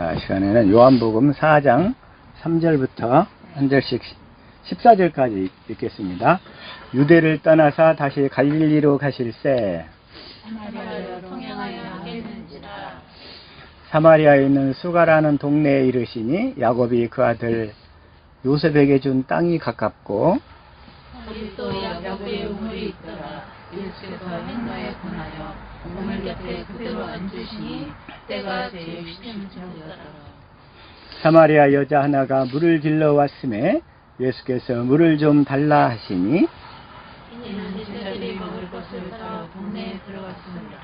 자, 시간에는 요한복음 4장 3절부터 한 절씩 14절까지 읽겠습니다. 유대를 떠나사 다시 갈릴리로 가실새 사마리아로 통행하여 하겠는지라. 사마리아에 있는 수가라는 동네에 이르시니 야곱이 그 아들 요셉에게 준 땅이 가깝고 거기 또 야곱의 우물이 있더라. 예수께서 행로에 권하여 우물 곁에 그대로 앉으시니 때가 제일 시름치었더라. 사마리아 여자 하나가 물을 길러 왔음에 예수께서 물을 좀 달라 하시니 이는 제자들이 먹을 것을 사러 동네에 들어갔습니다.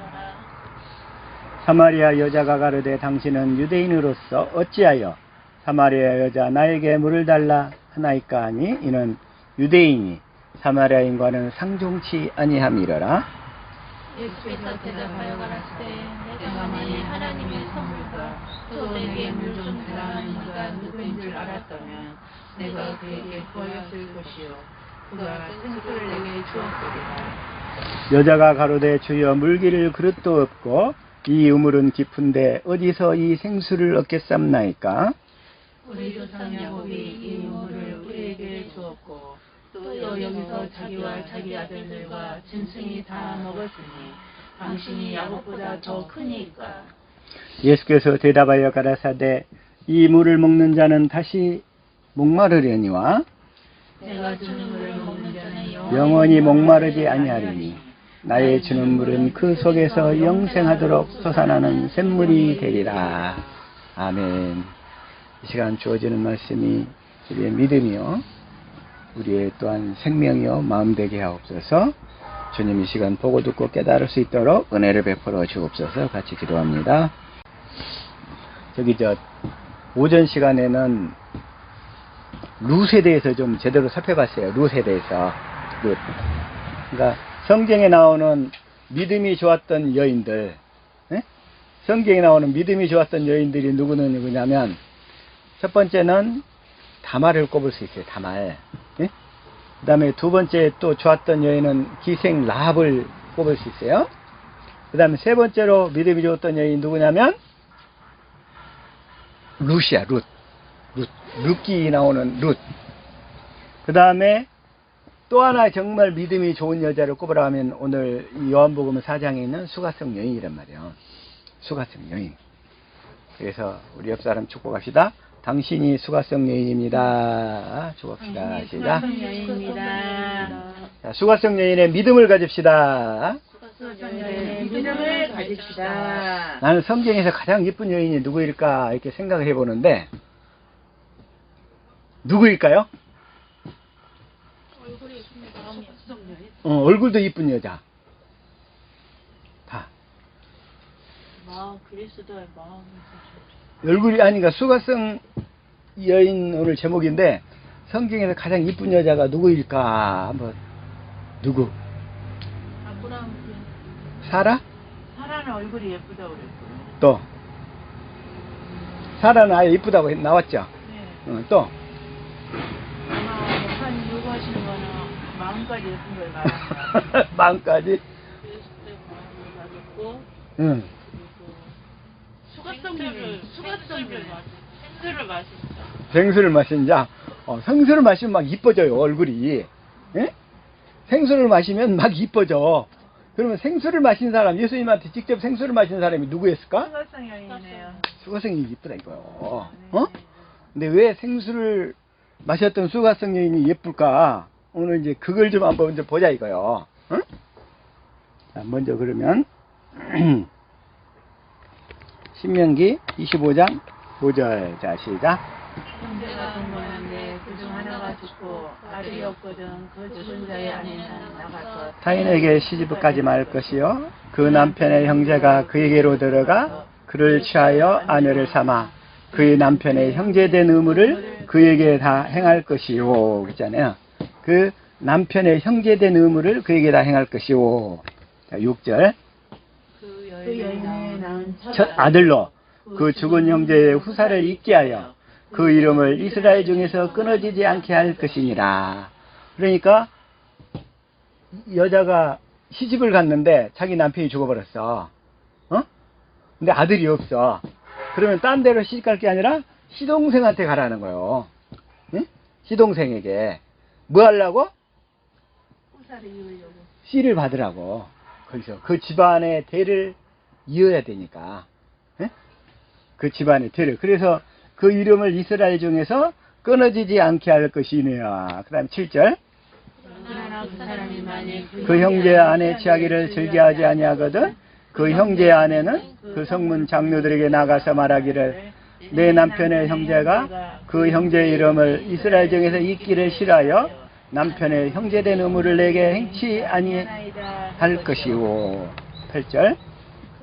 사마리아 여자가 가로되 당신은 유대인으로서 어찌하여 사마리아 여자 나에게 물을 달라 하나이까 하니 이는 유대인이 사마리아인과는 상종치 아니함이러라. 예수께서 대답하여 가라사대 내가 만일 하나님의 선물과 또 내게 물 좀 달라 하는 이가 누구인 줄 알았다면 내가 그에게 구하였을 것이요 그가 생수를 내게 주었으리라. 여자가 가로되 주여 물기를 그릇도 없고 이 우물은 깊은데 어디서 이 생수를 얻겠삼나이까? 우리 조상 야곱이 이 우물을 우리에게 주었고 또 여기서 자기와 자기 아들들과 짐승이 다 먹었으니 당신이 야곱보다 더 크니까. 예수께서 대답하여 가라사대 이 물을 먹는 자는 다시 목마르려니와 내가 주는 물을 먹는 자는 영원히 목마르지 아니하리니 나의 주는 물은 그 속에서 영생하도록 솟아나는 샘물이 되리라. 아멘. 이 시간 주어지는 말씀이 우리의 믿음이요 우리의 또한 생명이요 마음 되게 하옵소서. 주님 이 시간 보고 듣고 깨달을 수 있도록 은혜를 베풀어 주옵소서. 같이 기도합니다. 오전 시간에는 룻에 대해서 좀 제대로 살펴봤어요. 룻에 대해서. 룻. 그러니까 성경에 나오는 믿음이 좋았던 여인들, 예? 성경에 나오는 믿음이 좋았던 여인들이 누구냐면 첫 번째는 다말을 꼽을 수 있어요. 다말. 예? 그 다음에 두 번째 또 좋았던 여인은 기생 라합을 꼽을 수 있어요. 그 다음에 세 번째로 믿음이 좋았던 여인 누구냐면 룻이야. 룻기 나오는 룻. 그 다음에 또 하나 정말 믿음이 좋은 여자를 꼽으라 하면 오늘 요한복음 4장에 있는 수가성 여인이란 말이에요. 수가성 여인. 그래서 우리 옆 사람 축복합시다. 당신이 수가성 여인입니다. 축복합시다. 시작. 수가성 여인입니다. 자, 수가성 여인의 믿음을 가집시다. 수가성 여인의 믿음을 가집시다. 나는 성경에서 가장 예쁜 여인이 누구일까 이렇게 생각을 해보는데 누구일까요? 얼굴도 이쁜 여자. 봐. 그리스도의 마음이 얼굴이 아니가 수가성 여인 오늘 제목인데 성경에서 가장 이쁜 여자가 누구일까? 한번 누구? 아브라함. 사라? 사라는 얼굴이 예쁘다고 그랬고. 또 사라는 아예 이쁘다고 나왔죠. 네. 또 아마 목사님 요구하시는 거는 마음까지 예쁜 걸 말합니다. 마음까지. 그리스도의 마음을 가졌고 응. 수가성을 생수를 마신다. 생수를 마신 자. 생수를 마시면 막 이뻐져요 얼굴이. 예? 생수를 마시면 막 이뻐져. 그러면 생수를 마신 사람, 예수님한테 직접 생수를 마신 사람이 누구였을까? 수가성 여인이네요. 수가성이 이쁘다 이거요. 근데 왜 생수를 마셨던 수가성 여인이 예쁠까? 오늘 이제 그걸 좀 한번 이제 보자 이거요. 응? 자, 먼저 그러면 신명기 25장 5절. 자, 시작. 형제가 동거하는데 그중 하나가 죽고 아들이 없거든 그 죽은 자의 아내는 나가서 타인에게 시집을 가지 말 것이요 그 남편의 형제가 그에게로 들어가 그를 취하여 아내를 삼아 그의 남편의 형제된 의무를 그에게 다 행할 것이요. 그랬잖아요. 그 남편의 형제된 의무를 그에게 다 행할 것이요. 자, 6절. 그 여인의 낳은 첫 아들로 그 죽은 형제의 후사를 잊게 하여 그 이름을 이스라엘 중에서 끊어지지 않게 할 것이니라. 그러니까 여자가 시집을 갔는데 자기 남편이 죽어버렸어. 근데 아들이 없어. 그러면 딴 데로 시집갈 게 아니라 시동생한테 가라는 거예요. 응? 시동생에게. 뭐 하려고? 후사를 이으려고. 씨를 받으라고. 거기서 그 집안의 대를 이어야 되니까. 응? 그 집안의 대를. 그래서 그 이름을 이스라엘 중에서 끊어지지 않게 할 것이니라. 그 다음 7절. 그러나 그 사람이 만일 그 형제 아내 취하기를 즐겨하지 아니하거든 그 형제 아내는 그 성문 장로들에게 나가서 말하기를 내 남편의 형제가 그 형제의 이름을 이스라엘 중에서 잊기를 싫어하여 남편의 형제된 의무를 내게 행치 아니할 것이오. 8절.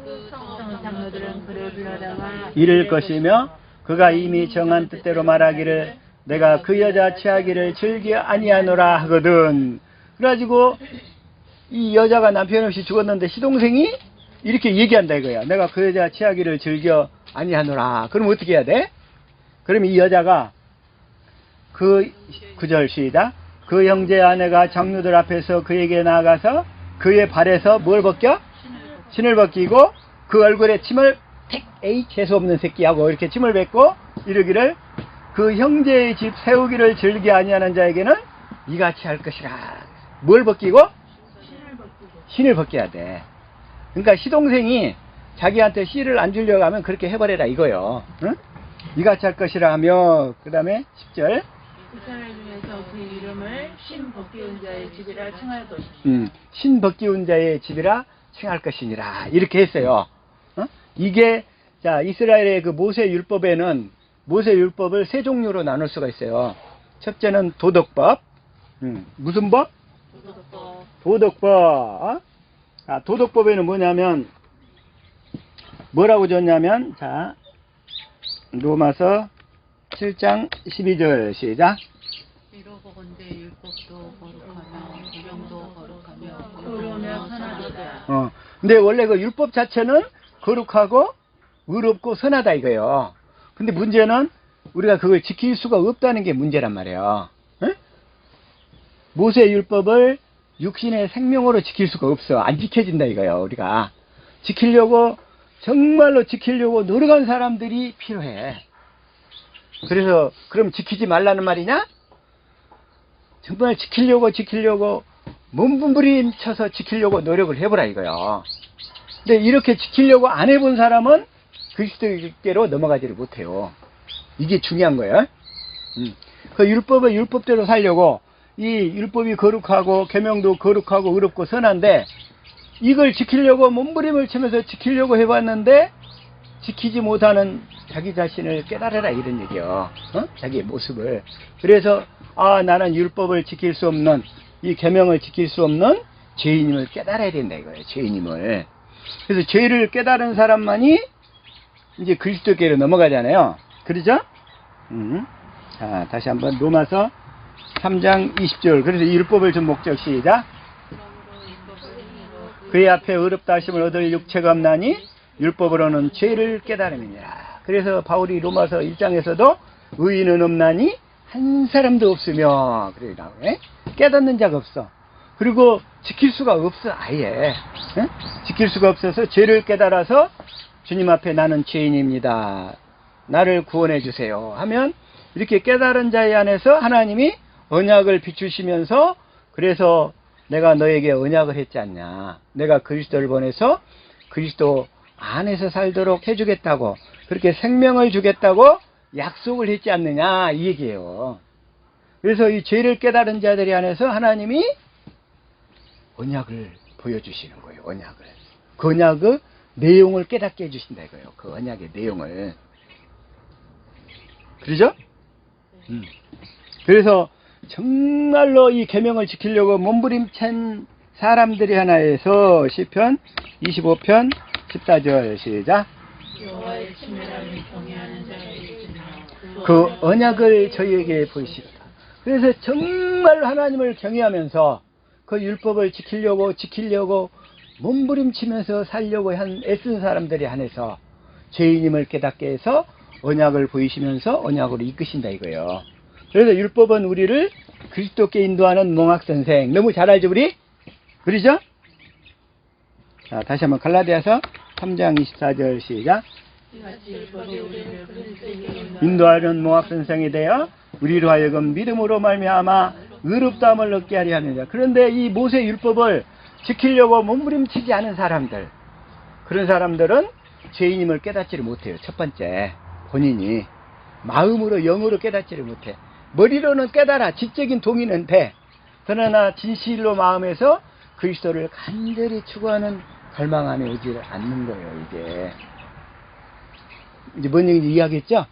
그 성 장로들은 그를 불러다가 이를 것이며 그가 이미 정한 뜻대로 말하기를 내가 그 여자 취하기를 즐겨 아니하노라 하거든. 그래가지고 이 여자가 남편 없이 죽었는데 시동생이 이렇게 얘기한다 이거야. 내가 그 여자 취하기를 즐겨 아니하노라. 그럼 어떻게 해야 돼? 그럼 이 여자가 그 9절 시작. 그 형제 아내가 장로들 앞에서 그에게 나아가서 그의 발에서 뭘 벗겨? 신을 벗기고 그 얼굴에 침을 에이 재수 없는 새끼하고 이렇게 침을 뱉고 이르기를 그 형제의 집 세우기를 즐겨 아니하는 자에게는 이같이 할 것이라. 뭘 벗기고? 신을 벗겨야 돼. 그러니까 시동생이 자기한테 씨를 안 주려고 하면 그렇게 해버려라 이거요. 응? 이같이 할 것이라 하며 그 다음에 10절. 이스라엘 중에서 그 이름을 신 벗기운 자의 집이라 칭할 것이니. 신 벗기운 자의 집이라 칭할 것이니라. 이렇게 했어요. 이게 자 이스라엘의 그 모세 율법에는 모세 율법을 세 종류로 나눌 수가 있어요. 첫째는 도덕법. 무슨 법? 도덕법. 도덕법. 도덕법에는 뭐냐면 뭐라고 줬냐면 자 로마서 7장 12절 시작. 이로보건대 율법도 거룩하며 구령도 거룩하며 의로우며 선하도다. 근데 원래 그 율법 자체는 거룩하고 의롭고 선하다 이거예요. 근데 문제는 우리가 그걸 지킬 수가 없다는 게 문제란 말이에요. 응? 모세 율법을 육신의 생명으로 지킬 수가 없어. 안 지켜진다 이거예요. 우리가 지키려고 정말로 지키려고 노력한 사람들이 필요해. 그래서 그럼 지키지 말라는 말이냐? 정말 지키려고 몸부림쳐서 지키려고 노력을 해보라 이거요. 근데 이렇게 지키려고 안 해본 사람은 그리스도께로 넘어가지를 못해요. 이게 중요한 거예요. 그 율법을 율법대로 살려고 이 율법이 거룩하고 계명도 거룩하고 의롭고 선한데 이걸 지키려고 몸부림을 치면서 지키려고 해봤는데 지키지 못하는 자기 자신을 깨달아라 이런 얘기요. 자기의 모습을. 그래서 나는 율법을 지킬 수 없는 이 계명을 지킬 수 없는 죄인임을 깨달아야 된다 이거예요. 죄인임을. 그래서 죄를 깨달은 사람만이 이제 그리스도께로 넘어가잖아요. 그러죠? 자, 다시 한번 로마서 3장 20절. 그래서 이 율법을 준 목적 시작. 그의 앞에 의롭다 하심을 얻을 육체가 없나니 율법으로는 죄를 깨달음이니라. 그래서 바울이 로마서 1장에서도 의인은 없나니 한 사람도 없으며 그러라고 해. 깨닫는 자가 없어. 그리고 지킬 수가 없어 아예. 지킬 수가 없어서 죄를 깨달아서 주님 앞에 나는 죄인입니다. 나를 구원해 주세요 하면 이렇게 깨달은 자의 안에서 하나님이 언약을 비추시면서 그래서 내가 너에게 언약을 했지 않냐. 내가 그리스도를 보내서 그리스도 안에서 살도록 해주겠다고 그렇게 생명을 주겠다고 약속을 했지 않느냐 이 얘기예요. 그래서 이 죄를 깨달은 자들이 안에서 하나님이 언약을 보여주시는 거예요. 언약을. 그 언약의 내용을 깨닫게 해주신다 이거예요. 그 언약의 내용을. 그러죠? 그래서 정말로 이 계명을 지키려고 몸부림친 사람들이 하나에서 시편 25편 14절 시작. 여호와의 친밀함을 경외하는 자에게 그 언약을 저희에게 보이시다. 그래서 정말로 하나님을 경외하면서 그 율법을 지키려고 몸부림치면서 살려고 애쓴 사람들이 한해서 죄인임을 깨닫게 해서 언약을 보이시면서 언약으로 이끄신다 이거예요. 그래서 율법은 우리를 그리스도께 인도하는 몽학선생. 너무 잘 알죠 우리? 그러죠? 자, 다시 한번 갈라디아서 3장 24절 시작. 이같이 거기 우리를 그리스도에게 인도하는 모압 선생이 되어 우리로 하여금 믿음으로 말미암아 의롭다함을 얻게 하려 하느냐. 그런데 이 모세 율법을 지키려고 몸부림치지 않은 사람들, 그런 사람들은 죄인임을 깨닫지를 못해요. 첫 번째, 본인이 마음으로 영으로 깨닫지를 못해. 머리로는 깨달아, 지적인 동의는 돼. 그러나 진실로 마음에서 그리스도를 간절히 추구하는 갈망 안에 오지 않는 거예요. 이제 뭔 얘기인지 이해하겠죠?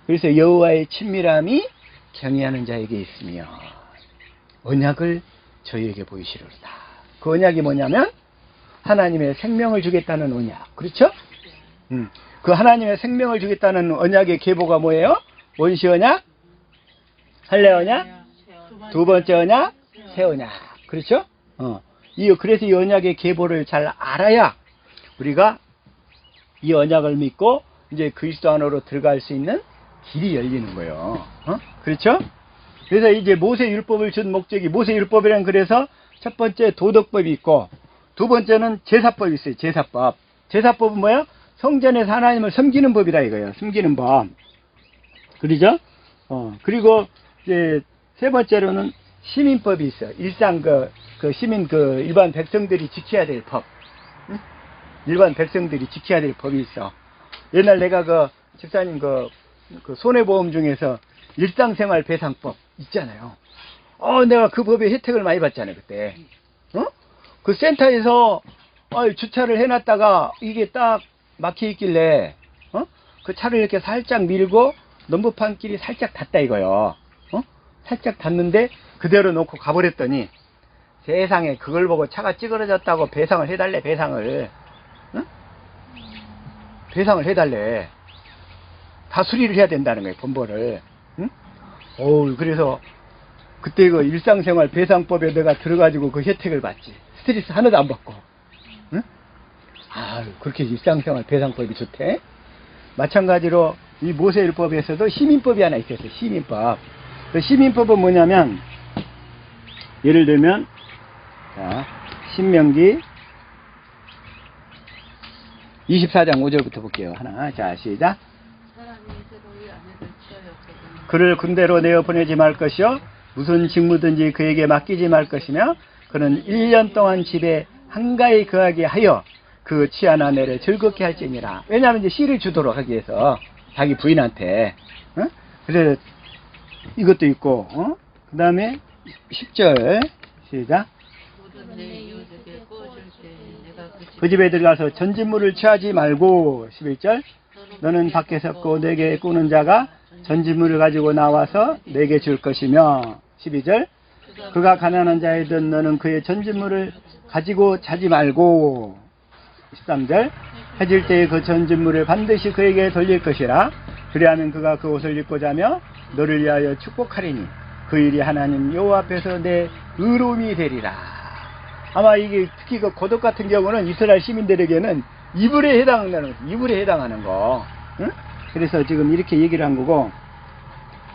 그래서 여호와의 친밀함이 경외하는 자에게 있으며 언약을 저희에게 보이시리로다. 그 언약이 뭐냐면 하나님의 생명을 주겠다는 언약. 그렇죠? 그 하나님의 생명을 주겠다는 언약의 계보가 뭐예요? 원시 언약, 할례 언약, 두 번째 언약, 새 언약. 그렇죠? 그래서 이 언약의 계보를 잘 알아야 우리가 이 언약을 믿고 이제 그리스도 안으로 들어갈 수 있는 길이 열리는 거예요. 그렇죠? 그래서 이제 모세 율법을 준 목적이, 모세 율법이란 그래서 첫 번째 도덕법이 있고 두 번째는 제사법이 있어요. 제사법. 제사법은 뭐야? 성전에서 하나님을 섬기는 법이라 이거예요. 섬기는 법. 그러죠? 그리고 이제 세 번째로는 시민법이 있어요. 일상 그 시민 일반 백성들이 지켜야 될 법. 응? 일반 백성들이 지켜야 될 법이 있어. 옛날 내가 집사님 손해보험 중에서 일상생활 배상법 있잖아요. 내가 그 법의 혜택을 많이 받잖아요, 그때. 그 센터에서 주차를 해놨다가 이게 딱 막혀 있길래 그 차를 이렇게 살짝 밀고 넘버판끼리 살짝 닿다 이거요. 살짝 닿는데 그대로 놓고 가버렸더니 세상에 그걸 보고 차가 찌그러졌다고 배상을 해달래. 배상을 해달래. 다 수리를 해야 된다는 거예요, 본보를. 그래서 그때 그 일상생활 배상법에 내가 들어가지고 그 혜택을 받지. 스트레스 하나도 안 받고. 그렇게 일상생활 배상법이 좋대. 마찬가지로 이 모세율법에서도 시민법이 하나 있었어요. 시민법. 그 시민법은 뭐냐면, 예를 들면, 자, 신명기 24장 5절부터 볼게요. 하나, 자, 시작. 그를 군대로 내어 보내지 말 것이요, 무슨 직무든지 그에게 맡기지 말 것이며, 그는 1년 동안 집에 한가히 거하게 하여 그 치안 아내를 즐겁게 할지니라. 왜냐하면 이제 씨를 주도록 하기 위해서 자기 부인한테. 그래서 이것도 있고, 그 다음에 10절 시작. 그 집에 들어가서 전진물을 취하지 말고. 11절. 너는 밖에서 고 내게 꾸는 자가 전진물을 가지고 나와서 내게 줄 것이며. 12절. 그가 가난한 자이든 너는 그의 전진물을 가지고 자지 말고. 13절. 해질 때에 그 전진물을 반드시 그에게 돌릴 것이라. 그리하면 그가 그 옷을 입고 자며 너를 위하여 축복하리니 그 일이 하나님 여호와 앞에서 내 의로움이 되리라. 아마 이게 특히 그 고독 같은 경우는 이스라엘 시민들에게는 이불에 해당하는 거. 응? 그래서 지금 이렇게 얘기를 한 거고.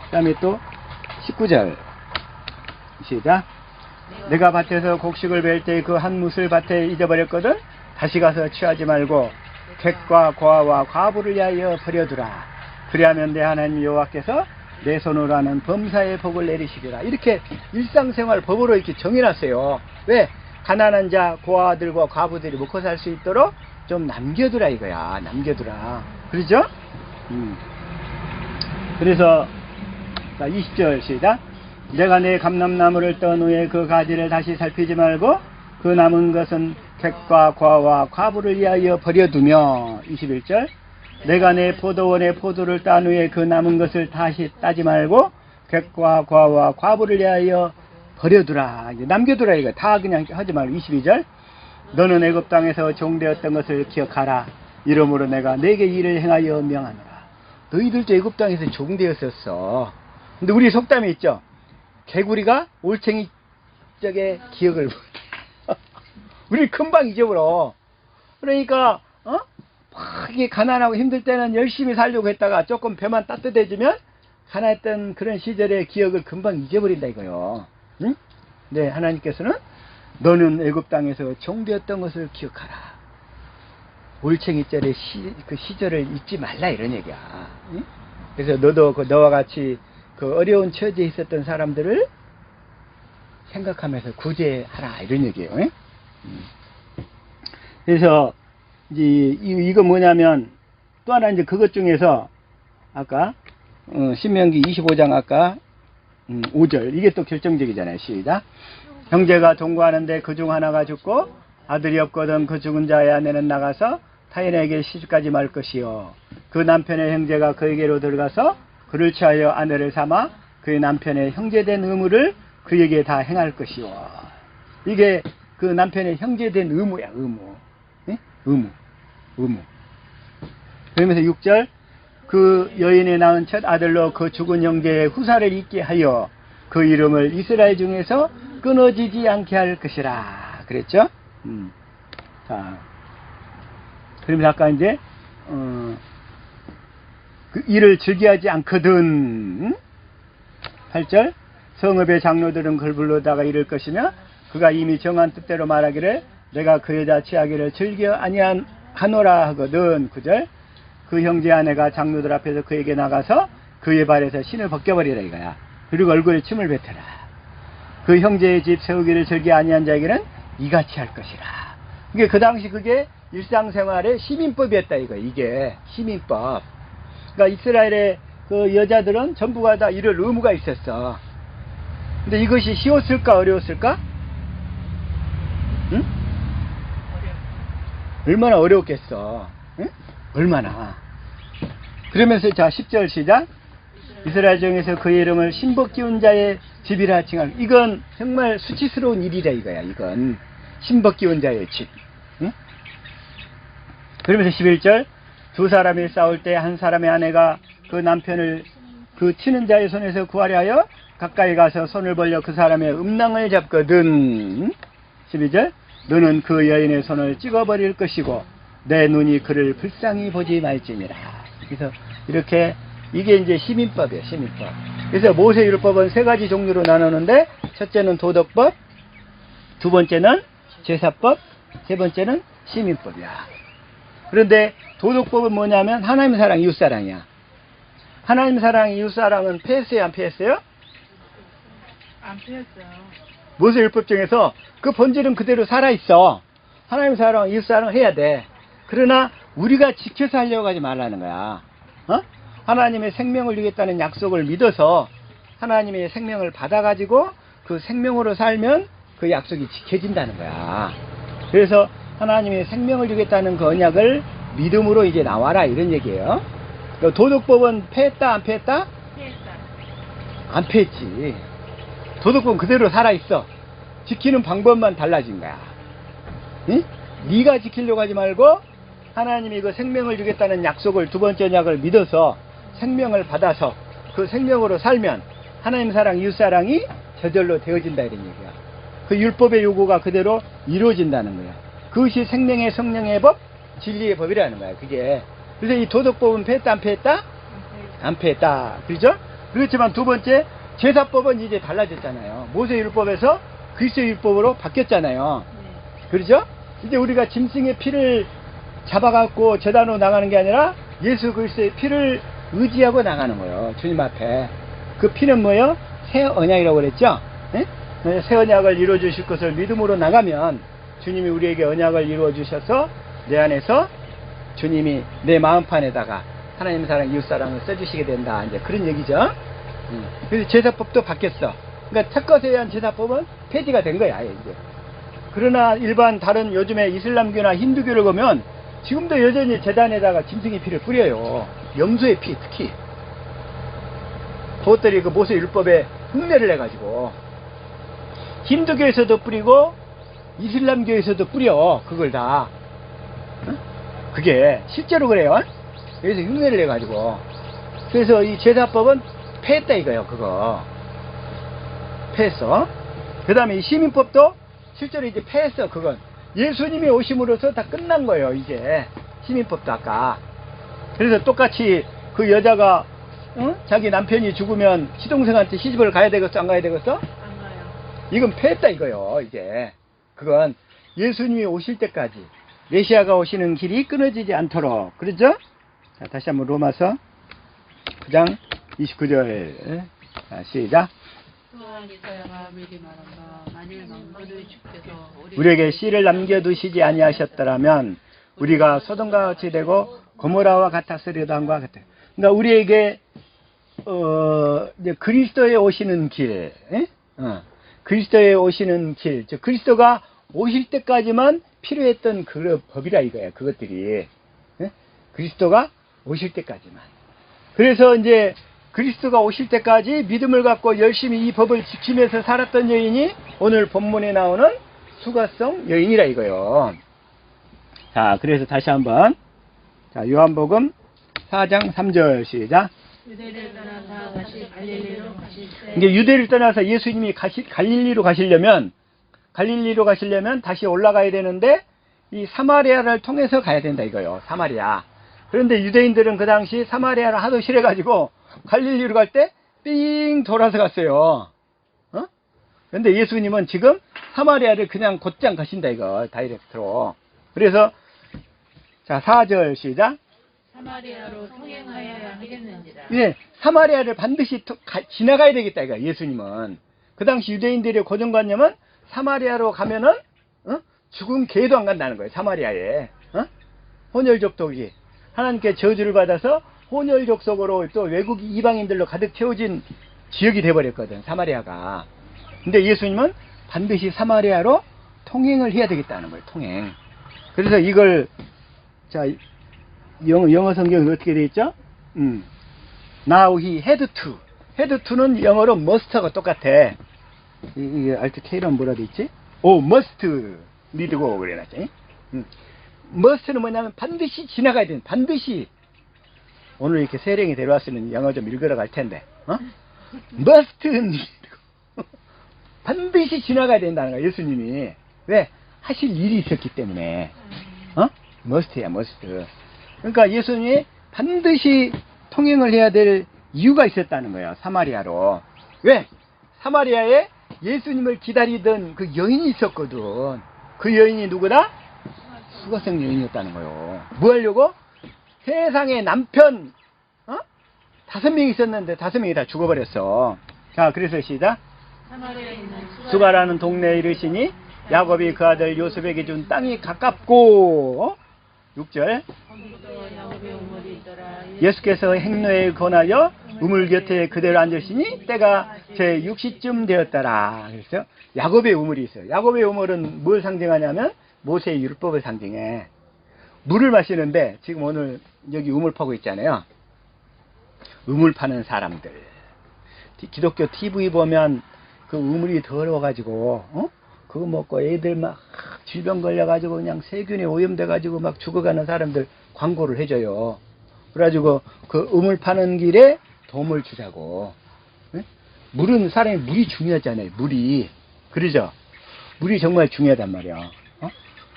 그 다음에 또 19절 시작. 내가 밭에서 곡식을 벨 때 그 한 뭇을 밭에 잊어버렸거든. 다시 가서 취하지 말고 객과 고아와 과부를 위하여 버려두라. 그리하면 내 하나님 여호와께서 내 손으로 하는 범사의 복을 내리시리라. 이렇게 일상생활 법으로 이렇게 정해놨어요. 왜? 가난한 자, 고아들과 과부들이 먹고 살 수 있도록 좀 남겨두라 이거야. 남겨두라. 그러죠? 그래서 20절 시작. 내가 내 감람나무를 떤 후에 그 가지를 다시 살피지 말고 그 남은 것은 객과 고아와 과부를 위하여 버려두며. 21절. 내가 내 포도원의 포도를 딴 후에 그 남은 것을 다시 따지 말고 객과 고아와 과부를 위하여 버려두라. 남겨두라 이거. 다 그냥 하지 말고. 22절. 너는 애굽 땅에서 종되었던 것을 기억하라. 이러므로 내가 내게 일을 행하여 명하노라. 너희들도 애굽 땅에서 종되었었어. 근데 우리 속담이 있죠. 개구리가 올챙이 쪽에 기억을 못해. 우리 금방 잊어버려. 그러니까 막 이게 가난하고 힘들 때는 열심히 살려고 했다가 조금 배만 따뜻해지면 가난했던 그런 시절의 기억을 금방 잊어버린다 이거요. 응? 네, 하나님께서는 너는 애굽 땅에서 종되었던 것을 기억하라. 올챙이절의 그 시절을 잊지 말라 이런 얘기야. 응? 그래서 너도 너와 같이 그 어려운 처지에 있었던 사람들을 생각하면서 구제하라 이런 얘기예요. 응? 그래서 이제 이거 뭐냐면 또 하나 이제 그것 중에서 아까 신명기 25장 아까 5절 이게 또 결정적이잖아요. 시작. 형제가 동거하는데 그중 하나가 죽고 아들이 없거든 그 죽은 자의 아내는 나가서 타인에게 시집가지 말 것이요 그 남편의 형제가 그에게로 들어가서 그를 취하여 아내를 삼아 그의 남편의 형제된 의무를 그에게 다 행할 것이요. 이게 그 남편의 형제된 의무야. 의무. 네? 의무. 그러면서 6절 그 여인의 낳은 첫 아들로 그 죽은 형제의 후사를 있게 하여 그 이름을 이스라엘 중에서 끊어지지 않게 할 것이라 그랬죠. 자, 그러면서 아까 이제 그 일을 즐겨하지 않거든. 8절 성읍의 장로들은 그를 불러다가 이를 것이며 그가 이미 정한 뜻대로 말하기를 내가 그 여자 취하기를 즐겨 아니하노라 하거든. 9절 그 형제 아내가 장로들 앞에서 그에게 나가서 그의 발에서 신을 벗겨버리라 이거야. 그리고 얼굴에 침을 뱉어라. 그 형제의 집 세우기를 즐겨 아니한 자에게는 이같이 할 것이라. 이게 그 당시 그게 일상생활의 시민법이었다 이거. 이게 시민법. 그러니까 이스라엘의 그 여자들은 전부가 다 이럴 의무가 있었어. 근데 이것이 쉬웠을까 어려웠을까? 응? 얼마나 어려웠겠어. 응? 얼마나. 그러면서 자 10절 시작. 이스라엘 중에서 그의 이름을 신복 기운 자의 집이라 칭할. 이건 정말 수치스러운 일이라 이거야. 이건 신복 기운 자의 집. 응? 그러면서 11절 두 사람이 싸울 때 한 사람의 아내가 그 남편을 그 치는 자의 손에서 구하려 하여 가까이 가서 손을 벌려 그 사람의 음낭을 잡거든. 12절 너는 그 여인의 손을 찍어버릴 것이고 내 눈이 그를 불쌍히 보지 말지니라. 그래서 이렇게 이게 이제 시민법이에요. 시민법. 그래서 모세율법은 세 가지 종류로 나누는데 첫째는 도덕법, 두 번째는 제사법, 세 번째는 시민법이야. 그런데 도덕법은 뭐냐면 하나님 사랑, 이웃 사랑이야. 하나님 사랑, 이웃 사랑은 패했어요, 안 패했어요? 안 피했어요. 모세율법 중에서 그 본질은 그대로 살아있어. 하나님 사랑, 이웃 사랑 해야 돼. 그러나 우리가 지켜서 하려고 하지 말라는 거야. 하나님의 생명을 주겠다는 약속을 믿어서 하나님의 생명을 받아가지고 그 생명으로 살면 그 약속이 지켜진다는 거야. 그래서 하나님의 생명을 주겠다는 그 언약을 믿음으로 이제 나와라 이런 얘기예요. 도덕법은 패했다 안 패했다? 피했다. 안 패했지. 도덕법은 그대로 살아있어. 지키는 방법만 달라진 거야. 응? 네가 지키려고 하지 말고 하나님이 그 생명을 주겠다는 약속을 두 번째 언약을 믿어서 생명을 받아서 그 생명으로 살면 하나님 사랑, 이웃 사랑이 저절로 되어진다 이런 얘기야. 그 율법의 요구가 그대로 이루어진다는 거야. 그것이 생명의 성령의 법, 진리의 법이라는 거야. 그게. 그래서 이 도덕법은 패했다 안 패했다? 안 패했다. 그렇죠? 그렇지만 두 번째 제사법은 이제 달라졌잖아요. 모세율법에서 그리스도율법으로 바뀌었잖아요. 네. 그렇죠? 이제 우리가 짐승의 피를 잡아갖고 제단으로 나가는 게 아니라 예수 그리스도의 피를 의지하고 나가는 거예요. 주님 앞에. 그 피는 뭐예요? 새 언약이라고 그랬죠? 네? 새 언약을 이루어 주실 것을 믿음으로 나가면 주님이 우리에게 언약을 이루어 주셔서 내 안에서 주님이 내 마음판에다가 하나님 사랑, 이웃 사랑을 써주시게 된다. 이제 그런 얘기죠. 그래서 제사법도 바뀌었어. 그러니까 첫 것에 의한 제사법은 폐지가 된 거야, 이제. 그러나 일반 다른 요즘에 이슬람교나 힌두교를 보면 지금도 여전히 제단에다가 짐승의 피를 뿌려요. 염소의 피 특히. 그것들이 그 모세 율법에 흉내를 내가지고 힌두교에서도 뿌리고 이슬람교에서도 뿌려. 그걸 다. 그게 실제로 그래요. 여기서 흉내를 내가지고. 그래서 이 제사법은 패했다 이거예요. 그거 패했어. 그 다음에 이 시민법도 실제로 이제 패했어. 그건 예수님이 오심으로써 다 끝난 거예요. 이제 시민법도 아까. 그래서 똑같이 그 여자가 자기 남편이 죽으면 시동생한테 시집을 가야 되겠어 안 가야 되겠어? 안 가요. 이건 패했다 이거요. 이제 그건 예수님이 오실 때까지 메시아가 오시는 길이 끊어지지 않도록. 그렇죠? 자, 다시 한번 로마서 9장 29절. 자, 시작. 또한 이사야가 미리 말한 바 만일 만군의 주께서 우리에게 씨를 남겨두시지 아니하셨더라면 우리가 소돔과 같이 되고 고모라와 같았으리다 한과 같아. 그러니까 우리에게 이제 그리스도에 오시는 길, 그리스도에 오시는 길, 즉 그리스도가 오실 때까지만 필요했던 그 법이라 이거야. 그것들이 그리스도가 오실 때까지만. 그래서 이제 그리스도가 오실 때까지 믿음을 갖고 열심히 이 법을 지키면서 살았던 여인이 오늘 본문에 나오는 수가성 여인이라 이거요. 자, 그래서 다시 한번, 자, 요한복음 4장 3절 시작. 유대를 떠나서 다시 갈릴리로 가실 때 이제 유대를 떠나서 예수님이 갈릴리로 가시려면 다시 올라가야 되는데 이 사마리아를 통해서 가야 된다 이거요. 사마리아. 그런데 유대인들은 그 당시 사마리아를 하도 싫어가지고 갈릴리로 갈 때 삥 돌아서 갔어요. 그런데 예수님은 지금 사마리아를 그냥 곧장 가신다 이거. 다이렉트로. 그래서 자 4절 시작. 사마리아로 통행하여야 하겠는지라. 예, 사마리아를 반드시 지나가야 되겠다 이거. 예수님은 그 당시 유대인들의 고정관념은 사마리아로 가면은 죽은 개도 안 간다는 거예요. 사마리아에 혼혈족독이 하나님께 저주를 받아서 혼혈족속으로 또 외국 이방인들로 가득 채워진 지역이 돼버렸거든 사마리아가. 근데 예수님은 반드시 사마리아로 통행을 해야 되겠다는 거예요. 통행. 그래서 이걸 자 영어 성경이 어떻게 되어 있죠? Now he had to. had to는 영어로 must하고 똑같아. 이게 알트 K는 뭐라 돼 있지? must need go 그래놨지. must는 뭐냐면 반드시 지나가야 되는, 반드시. 오늘 이렇게 세령이 데려왔으면 영어 좀 읽으러 갈 텐데, must need go. 반드시 지나가야 된다는 거야, 예수님이. 왜? 하실 일이 있었기 때문에. must야, must. 그러니까 예수님이 반드시 통행을 해야 될 이유가 있었다는 거예요, 사마리아로. 왜? 사마리아에 예수님을 기다리던 그 여인이 있었거든. 그 여인이 누구다? 수가성 여인이었다는 거예요. 뭐 하려고? 세상에 남편 5명 있었는데 5명이 다 죽어버렸어. 자, 그래서 시작. 사마리아에 있는 수가라는 동네에 이르시니 야곱이 그 아들 요셉에게 준 땅이 가깝고 6절 거기도 야곱의 우물이 있더라. 예수께서 행로에 권하여 우물 곁에 그대로 앉으시니 때가 제 6시쯤 되었더라. 그래서 야곱의 우물이 있어요. 야곱의 우물은 뭘 상징하냐면 모세의 율법을 상징해. 물을 마시는데 지금 오늘 여기 우물 파고 있잖아요. 우물 파는 사람들. 기독교 TV 보면 그 우물이 더러워가지고 그거 먹고 애들 막 질병 걸려가지고 그냥 세균에 오염돼가지고 막 죽어가는 사람들 광고를 해줘요. 그래가지고 그 우물 파는 길에 도움을 주자고. 물은 사람이 물이 중요하잖아요. 물이. 그러죠? 물이 정말 중요하단 말이야.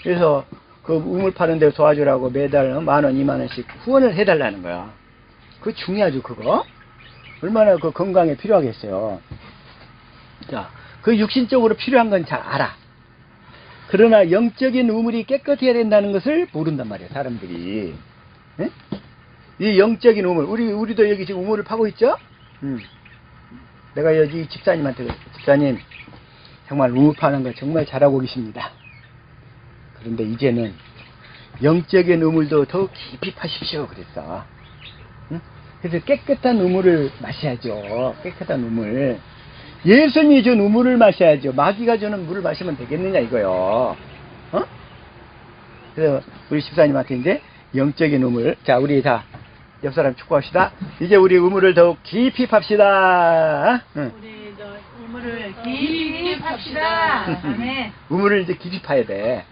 그래서 그 우물 파는 데 도와주라고 매달 10,000원, 20,000원씩 후원을 해달라는 거야. 그거 중요하죠, 그거? 얼마나 그 건강에 필요하겠어요. 자, 그 육신적으로 필요한 건 잘 알아. 그러나 영적인 우물이 깨끗해야 된다는 것을 모른단 말이야, 사람들이. 이 영적인 우물, 우리도 여기 지금 우물을 파고 있죠? 내가 여기 집사님한테, 집사님, 정말 우물 파는 거 정말 잘하고 계십니다. 그런데 이제는 영적인 우물도 더 깊이 파십시오. 그랬어. 그래서 깨끗한 우물을 마셔야죠. 깨끗한 우물. 예수님이 준 우물을 마셔야죠. 마귀가 주는 물을 마시면 되겠느냐 이거요. 그래서 우리 집사님한테 이제 영적인 우물. 자, 우리 다 옆 사람 축구합시다. 이제 우리 우물을 더욱 깊이 팝시다. 우리 우물을 깊이 팝시다. 아멘. 우물을 이제 깊이 파야 돼.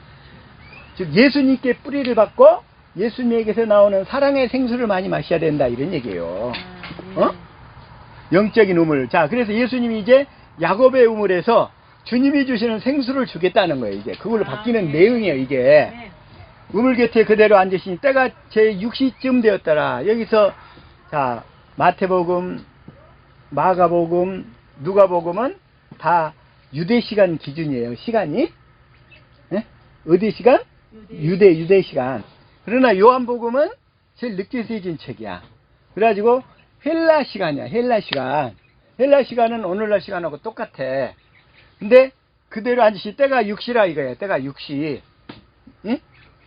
즉 예수님께 뿌리를 받고 예수님에게서 나오는 사랑의 생수를 많이 마셔야 된다 이런 얘기예요. 영적인 우물. 자, 그래서 예수님이 이제 야곱의 우물에서 주님이 주시는 생수를 주겠다는 거예요. 이제 그걸로 바뀌는 내용이에요. 이게 우물 곁에 그대로 앉으시니 때가 제 6시쯤 되었더라. 여기서 자 마태복음, 마가복음, 누가복음은 다 유대 시간 기준이에요. 시간이 어디 시간? 유대 시간. 그러나 요한복음은 제일 늦게 쓰여진 책이야. 그래가지고 헬라 시간이야. 헬라 시간. 헬라 시간은 오늘날 시간하고 똑같아. 근데 그대로 앉으시 때가 6시라 이거예요. 때가 6시. 응?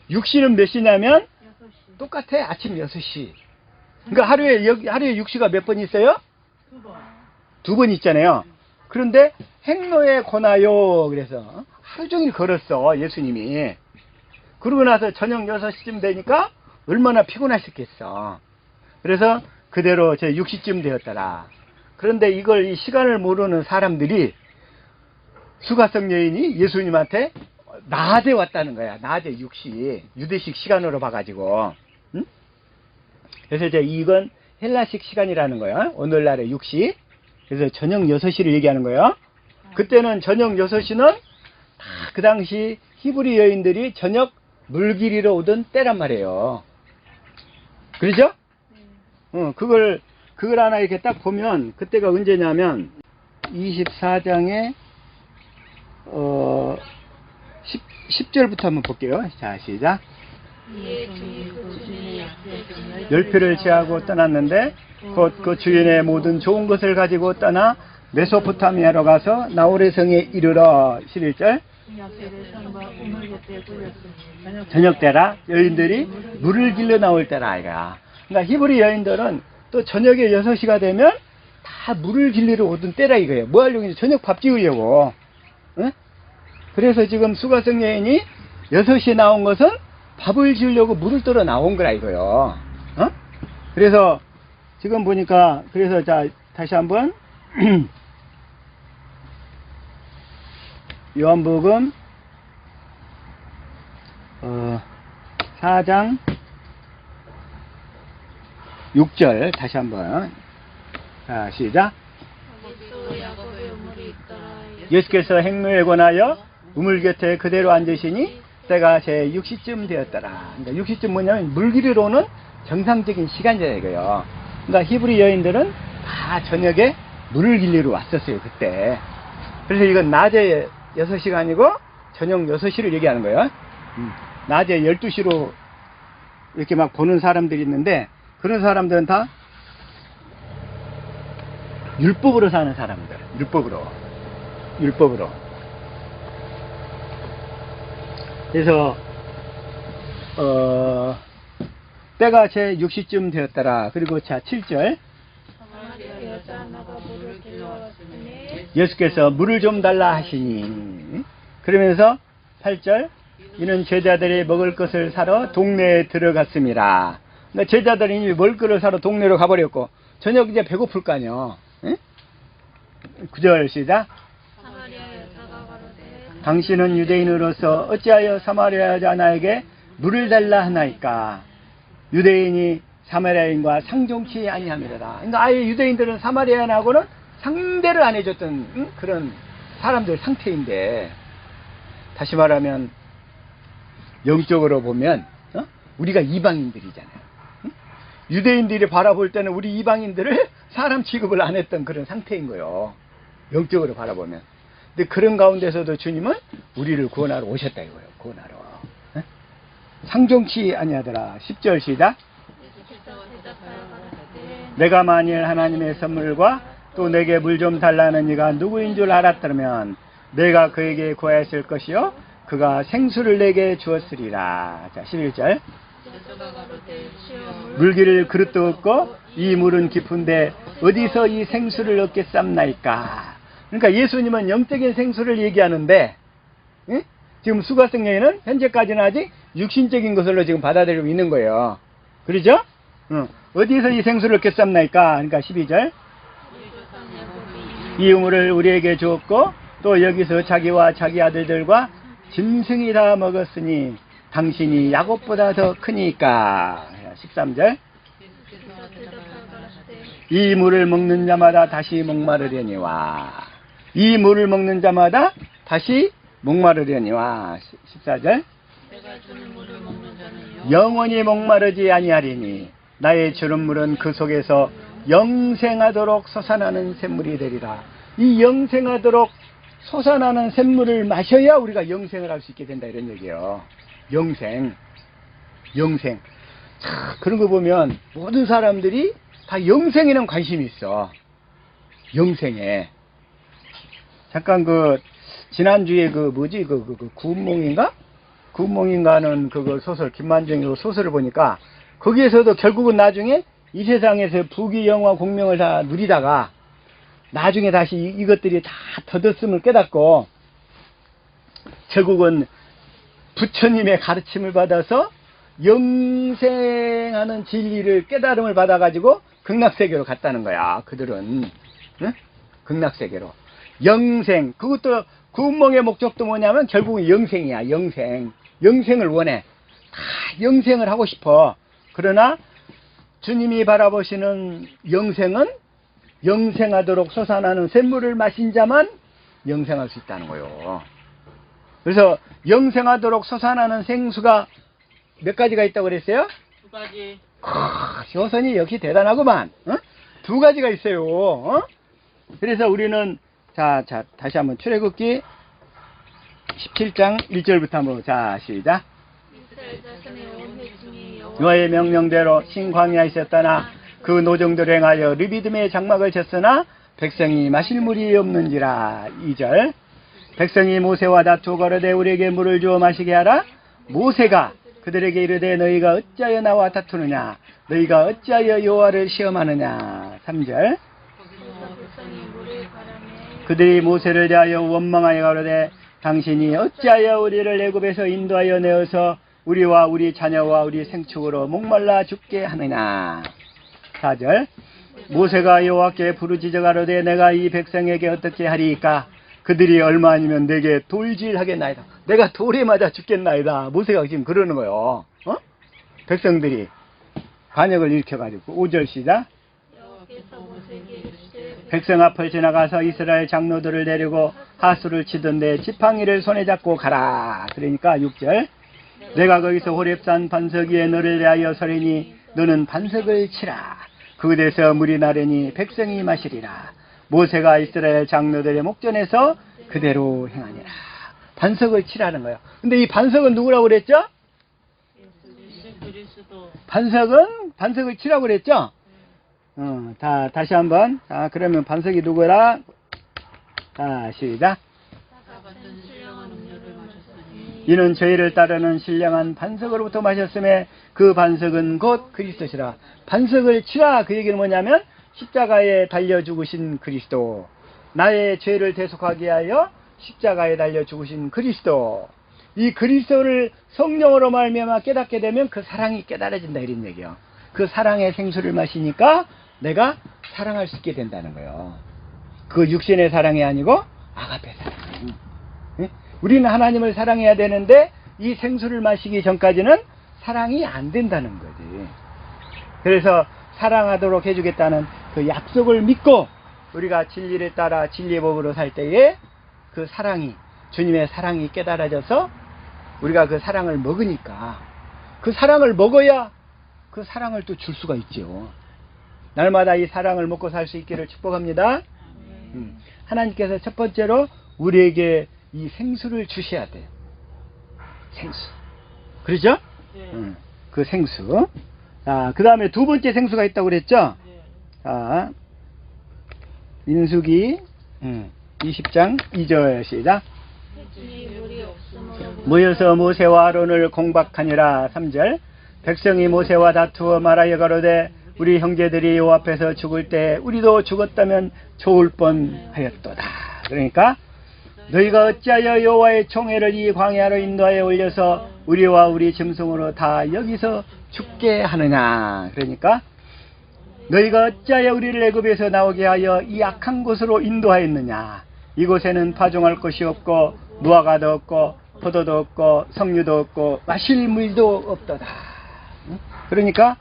6시는 몇 시냐면 6시. 똑같아. 아침 6시. 그러니까 하루에 6시가 몇 번 있어요? 2번. 2번 있잖아요. 그런데 행로에 권하요. 그래서 하루 종일 걸었어. 예수님이. 그러고 나서 저녁 6시쯤 되니까 얼마나 피곤하셨겠어. 그래서 그대로 제 6시쯤 되었더라. 그런데 이걸 이 시간을 모르는 사람들이 수가성 여인이 예수님한테 낮에 왔다는 거야. 낮에 6시. 유대식 시간으로 봐가지고. 응? 그래서 이제 이건 헬라식 시간이라는 거야. 오늘날의 6시. 그래서 저녁 6시를 얘기하는 거예요. 그때는 저녁 6시는 다 그 당시 히브리 여인들이 저녁 물길이로 오던 때란 말이에요. 그러죠? 그걸 하나 이렇게 딱 보면 그때가 언제냐면 24장에 10절부터 한번 볼게요. 자, 시작. 열표를 취하고 떠났는데 곧 그 주인의 모든 좋은 것을 가지고 떠나 메소포타미아로 가서 나홀의 성에 이르러 11절. 저녁 때라 여인들이 물을 길러 나올 때라 아이가. 그러니까 히브리 여인들은 또 저녁에 6시가 되면 다 물을 길리러 오던 때라 이거예요. 뭐 하려고? 저녁 밥 지으려고. 응? 그래서 지금 수가성 여인이 6시에 나온 것은 밥을 지으려고 물을 떠러 나온 거라 이거요. 어? 그래서 지금 보니까 그래서 자 다시 한번 요한복음 4장 6절 다시 한번. 자, 시작. 예수께서 행로에 권하여 우물 곁에 그대로 앉으시니 때가 제 6시쯤 되었더라. 그러니까 6시쯤 뭐냐면 물길이로는 정상적인 시간이라 이거요. 그러니까 히브리 여인들은 다 저녁에 물을 길리러 왔었어요, 그때. 그래서 이건 낮에 6시가 아니고 저녁 6시를 얘기하는 거예요. 낮에 12시로 이렇게 막 보는 사람들이 있는데 그런 사람들은 다 율법으로 사는 사람들. 율법으로. 그래서 때가 제 6시쯤 되었더라. 그리고 자 7절. 예수께서 물을 좀 달라 하시니. 그러면서 8절. 이는 제자들이 먹을 것을 사러 동네에 들어갔습니다. 그러니까 제자들이 먹을 것을 사러 동네로 가버렸고 저녁 이제 배고플 거 아니요. 9절 시작. 당신은 유대인으로서 어찌하여 사마리아 여자 나에게 물을 달라 하나이까. 유대인이 사마리아인과 상종치 아니함이라. 그러니까 아예 유대인들은 사마리아인하고는 상대를 안 해줬던 그런 사람들 상태인데, 다시 말하면 영적으로 보면 우리가 이방인들이잖아요. 유대인들이 바라볼 때는 우리 이방인들을 사람 취급을 안 했던 그런 상태인 거예요. 영적으로 바라보면. 근데 그런 가운데서도 주님은 우리를 구원하러 오셨다 이거예요. 구원하러. 상종치 아니하더라. 10절 시작. 내가 만일 하나님의 선물과 또 내게 물 좀 달라는 이가 누구인 줄 알았다면 내가 그에게 구하였을 것이요 그가 생수를 내게 주었으리라. 자, 11절. 물기를 그릇도 없고 이 물은 깊은데 어디서 이 생수를 얻겠삼나이까. 그러니까 예수님은 영적인 생수를 얘기하는데 지금 수가성 여인은 현재까지는 아직 육신적인 것으로 지금 받아들이고 있는 거예요. 그러죠? 어디서 이 생수를 얻겠삼나이까. 그러니까 12절. 이 우물을 우리에게 주었고 또 여기서 자기와 자기 아들들과 짐승이 다 먹었으니 당신이 야곱보다 더 크니까. 13절. 이 물을 먹는 자마다 다시 목마르려니와. 이 물을 먹는 자마다 다시 목마르려니와. 14절. 영원히 목마르지 아니하리니 나의 주는 물은 그 속에서 영생하도록 솟아나는 샘물이 되리라. 이 영생하도록 솟아나는 샘물을 마셔야 우리가 영생을 할 수 있게 된다 이런 얘기예요. 영생. 자, 그런 거 보면 모든 사람들이 다 영생에는 관심이 있어. 영생에. 잠깐 지난주에 구운몽인가? 구운몽인가는 그거 소설, 김만정의 소설을 보니까 거기에서도 결국은 나중에 이 세상에서 부귀, 영화, 공명을 다 누리다가 나중에 다시 이것들이 다 덧없음을 깨닫고 결국은 부처님의 가르침을 받아서 영생하는 진리를 깨달음을 받아가지고 극락세계로 갔다는 거야. 그들은. 응? 극락세계로. 영생. 그것도 구운몽의 목적도 뭐냐면 결국은 영생이야. 영생을 원해. 다 영생을 하고 싶어. 그러나 주님이 바라보시는 영생은 영생하도록 솟아나는 샘물을 마신 자만 영생할 수 있다는 거요. 그래서 영생하도록 솟아나는 생수가 몇 가지가 있다고 그랬어요? 2가지. 조선이 역시 대단하구만. 어? 2가지가 있어요. 어? 그래서 우리는 다시 한번 출애굽기 17장 1절부터 한번 시작. 여호와의 명령대로 신광야에 있었다나 그 노정들 행하여 르비딤의 장막을 쳤으나 백성이 마실 물이 없는지라. 2절. 백성이 모세와 다투어 가로되 우리에게 물을 주어 마시게 하라. 모세가 그들에게 이르되 너희가 어찌하여 나와 다투느냐, 너희가 어찌하여 여호와를 시험하느냐. 3절. 그들이 모세를 대하여 원망하여 가로되 당신이 어찌하여 우리를 애굽에서 인도하여 내어서 우리와 우리 자녀와 우리 생축으로 목말라 죽게 하느냐. 4절. 모세가 여호와께 부르짖어 가로되 내가 이 백성에게 어떻게 하리이까. 그들이 얼마 아니면 내게 돌질하겠나이다. 내가 돌에 맞아 죽겠나이다. 모세가 지금 그러는 거요. 백성들이 반역을 일으켜가지고. 5절 시작. 백성 앞을 지나가서 이스라엘 장로들을 데리고 하수를 치던데 지팡이를 손에 잡고 가라. 그러니까 6절. 내가 거기서 호렙산 반석 위에 너를 대하여 서리니 너는 반석을 치라. 그곳에서 물이 나르니 백성이 마시리라. 모세가 이스라엘 장로들의 목전에서 그대로 행하니라. 반석을 치라는 거예요. 근데 이 반석은 누구라고 그랬죠? 반석을 치라고 그랬죠? 다시 한번. 그러면 반석이 누구라? 시작. 이는 저희를 따르는 신령한 반석으로부터 마셨음에 그 반석은 곧 그리스도시라. 반석을 치라. 그 얘기는 뭐냐면 십자가에 달려 죽으신 그리스도, 나의 죄를 대속하게 하여 십자가에 달려 죽으신 그리스도, 이 그리스도를 성령으로 말미암아 깨닫게 되면 그 사랑이 깨달아진다 이런 얘기요. 그 사랑의 생수를 마시니까 내가 사랑할 수 있게 된다는 거예요. 그 육신의 사랑이 아니고 아가페 사랑. 우리는 하나님을 사랑해야 되는데 이 생수를 마시기 전까지는 사랑이 안 된다는 거지. 그래서 사랑하도록 해주겠다는 그 약속을 믿고 우리가 진리를 따라 진리의 법으로 살 때에 그 사랑이, 주님의 사랑이 깨달아져서 우리가 그 사랑을 먹으니까, 그 사랑을 먹어야 그 사랑을 또 줄 수가 있죠. 날마다 이 사랑을 먹고 살 수 있기를 축복합니다. 하나님께서 첫 번째로 우리에게 이 생수를 주셔야 돼요. 생수. 그렇죠? 그 생수. 그 다음에 두 번째 생수가 있다고 그랬죠? 자, 민수기 20장 2절 시작. 모여서 모세와 아론을 공박하니라. 3절. 백성이 모세와 다투어 말하여 가로되 우리 형제들이 여호와 앞에서 죽을 때 우리도 죽었다면 좋을 뻔하였도다. 그러니까 너희가 어찌하여 여호와의 총회를 이 광야로 인도하여 올려서 우리와 우리 짐승으로 다 여기서 죽게 하느냐. 그러니까 너희가 어찌하여 우리를 애굽에서 나오게 하여 이 악한 곳으로 인도하였느냐. 이곳에는 파종할 것이 없고 무화과도 없고 포도도 없고 석류도 없고 마실 물도 없도다. 그러니까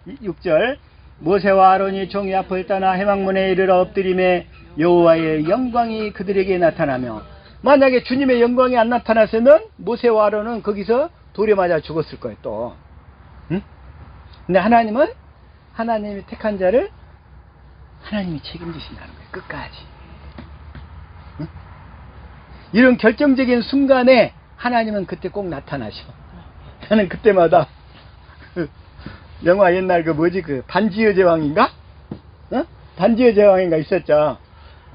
6절. 모세와 아론이 종이 앞을 떠나 해망문에 이르러 엎드림에 여호와의 영광이 그들에게 나타나며, 만약에 주님의 영광이 안 나타났으면 모세와 아론은 거기서 돌에 맞아 죽었을 거예요 또. 근데 하나님은 하나님이 택한 자를 하나님이 책임지신다는 거예요. 끝까지. 이런 결정적인 순간에 하나님은 그때 꼭 나타나셔. 나는 그때마다 영화 옛날 그 뭐지 그 반지의 제왕인가? 어? 반지의 제왕인가 있었죠.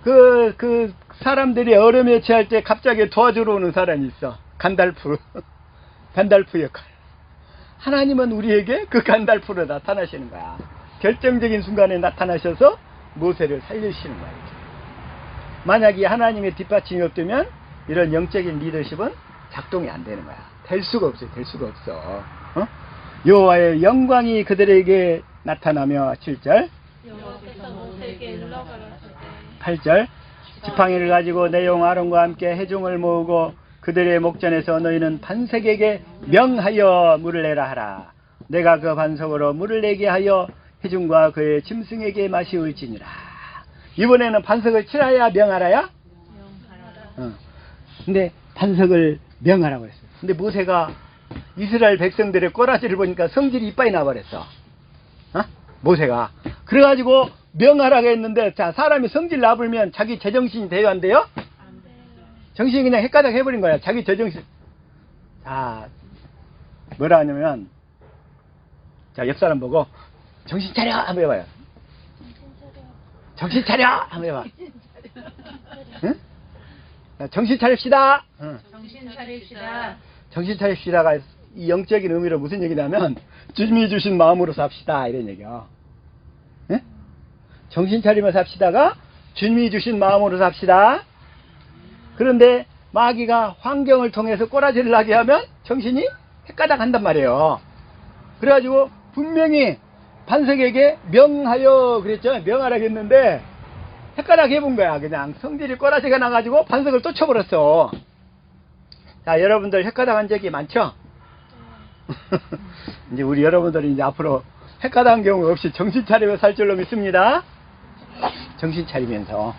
그 사람들이 얼음에 취할 때 갑자기 도와주러 오는 사람이 있어. 간달프. 간달프 역할. 하나님은 우리에게 그 간달프로 나타나시는 거야. 결정적인 순간에 나타나셔서 모세를 살리시는 거야. 이렇게. 만약에 하나님의 뒷받침이 없다면 이런 영적인 리더십은 작동이 안 되는 거야. 될 수가 없어요. 될 수가 없어. 어? 여호와의 영광이 그들에게 나타나며 7절, 여호와께서 모세에게 일러 가라사대 8절, 지팡이를 가지고 내 용 아론과 함께 회중을 모으고 그들의 목전에서 너희는 반석에게 명하여 물을 내라 하라. 내가 그 반석으로 물을 내게 하여 회중과 그의 짐승에게 마시울지니라. 이번에는 반석을 칠하야 명하라야? 명하라. 근데 반석을 명하라고 했어요. 근데 모세가 이스라엘 백성들의 꼬라지를 보니까 성질이 이빨이 나버렸어. 모세가. 그래가지고 명하라고 했는데, 자, 사람이 성질 나불면 자기 제정신이 돼요, 안 돼요? 안 돼요. 정신이 그냥 헷가닥 해버린 거야. 자기 제정신. 자, 뭐라 하냐면, 자, 옆 사람 보고, 정신 차려! 한번 해봐요. 정신 차려! 한번 해봐. 응? 자, 정신 차립시다! 응. 정신 차립시다. 정신 차립시다가 이 영적인 의미로 무슨 얘기냐면, 주님이 주신 마음으로 삽시다. 이런 얘기야. 응? 정신 차리며 삽시다가, 주님이 주신 마음으로 삽시다. 그런데 마귀가 환경을 통해서 꼬라지를 나게 하면 정신이 헷가닥 한단 말이에요. 그래가지고 분명히 반석에게 명하여 그랬죠. 명하라고 했는데 헷가닥 해본 거야. 그냥 성질이 꼬라지가 나가지고 반석을 또 쳐버렸어. 자, 여러분들 헷가닥 한 적이 많죠? 이제 우리 여러분들이 이제 앞으로 헷가닥한 경우 없이 정신 차리며 살 줄로 믿습니다. 정신 차리면서.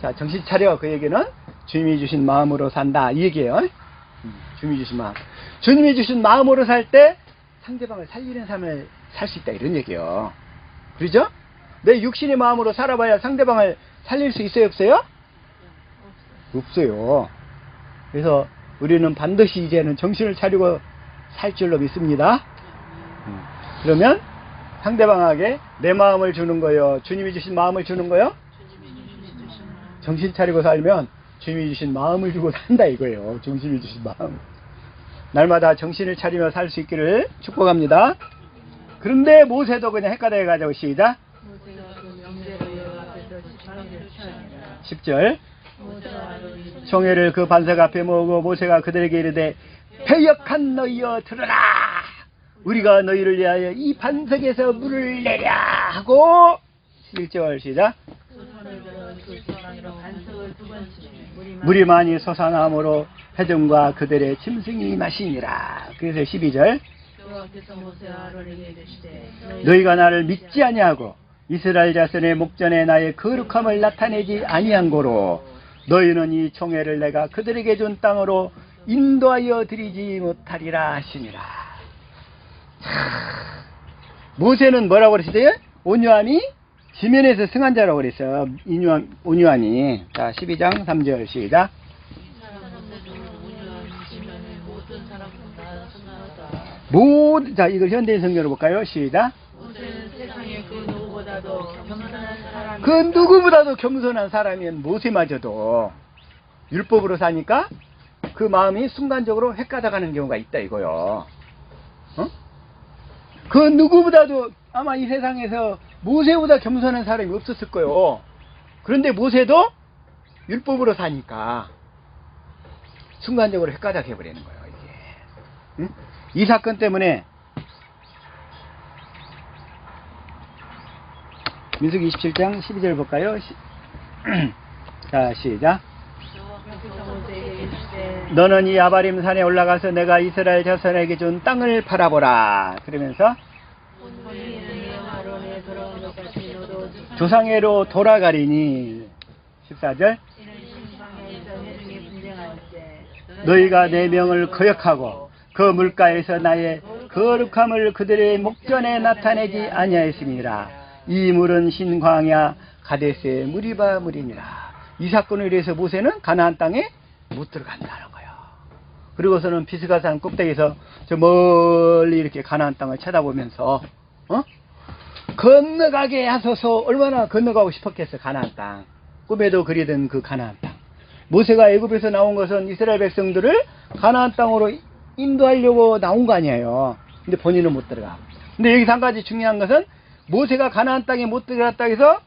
자, 정신 차려. 그 얘기는 주님이 주신 마음으로 산다. 이 얘기예요. 주님이 주신 마음. 주님이 주신 마음으로 살 때 상대방을 살리는 삶을 살 수 있다. 이런 얘기예요. 그러죠? 내 육신의 마음으로 살아봐야 상대방을 살릴 수 있어요? 없어요? 없어요. 그래서 우리는 반드시 이제는 정신을 차리고 살 줄로 믿습니다. 그러면 상대방에게 내 마음을 주는 거요. 주님이 주신 마음을 주는 거요. 정신 차리고 살면 주님이 주신 마음을 주고 산다 이거예요. 주님이 주신 마음. 날마다 정신을 차리며 살 수 있기를 축복합니다. 그런데 모세도 그냥 헷갈려 가지고 시작. 모세가 그 명제로 여호와 앞에서 지팡이를 취하니라. 10절. 모세와 아론이 총회를 그 반석 앞에 모으고 모세가 그들에게 이르되 패역한 너희여 들으라. 우리가 너희를 위하여 이 반석에서 물을 내랴 하고 11절 시작. 그 손을 들어 그 지팡이로 반석을 두 번 치니 물이 많이 솟아나므로 회중과 그들의 짐승이 마시니라. 그래서 12절. 여호와께서 모세와 아론에게 이르시되 너희가 나를 믿지 아니하고 이스라엘 자손의 목전에 나의 거룩함을 나타내지 아니한 고로 너희는 이 총회를 내가 그들에게 준 땅으로 인도하여 드리지 못하리라 하시니라. 모세는 뭐라고 그랬어요? 온유함이 지면에서 승한 자라고 그랬어요. 온유함이. 자, 12장 3절 시작. 자, 이걸 현대인 성경으로 볼까요? 시작. 모세는 세상에 그 누구보다도 겸손한 사람이 그 누구보다도 겸손한 사람인 모세마저도 율법으로 사니까 그 마음이 순간적으로 헷가닥하는 경우가 있다 이거요. 그 누구보다도 아마 이 세상에서 모세보다 겸손한 사람이 없었을 거예요. 그런데 모세도 율법으로 사니까 순간적으로 헷가닥해 버리는 거예요. 이게. 응? 이 사건 때문에 민수기 27장 12절 볼까요? 자, 시작. 여호와께서 모세에게 이르시되 너는 이 아바림 산에 올라가서 내가 이스라엘 자손에게 준 땅을 바라보라. 그러면서 본인은 아론의 돌아온 것같이 너도 조상회로 돌아가리니. 14절. 이는 신방에서 회중이 분쟁할 때 너희가 내 명을 거역하고 그 물가에서 나의 거룩함을 그들의 목전에 나타내지 아니하였음이라. 이 물은 신광야 가데스의 무리바 물이니라. 이 사건을 위해서 모세는 가나안 땅에 못 들어간다는 거예요. 그리고서는 비스가산 꼭대기에서 저 멀리 이렇게 가나안 땅을 쳐다보면서 건너가게 하소서. 얼마나 건너가고 싶었겠어. 가나안 땅. 꿈에도 그리던 그 가나안 땅. 모세가 애굽에서 나온 것은 이스라엘 백성들을 가나안 땅으로 인도하려고 나온 거 아니에요. 근데 본인은 못 들어가. 근데 여기서 한 가지 중요한 것은 모세가 가나안 땅에 못 들어갔다 해서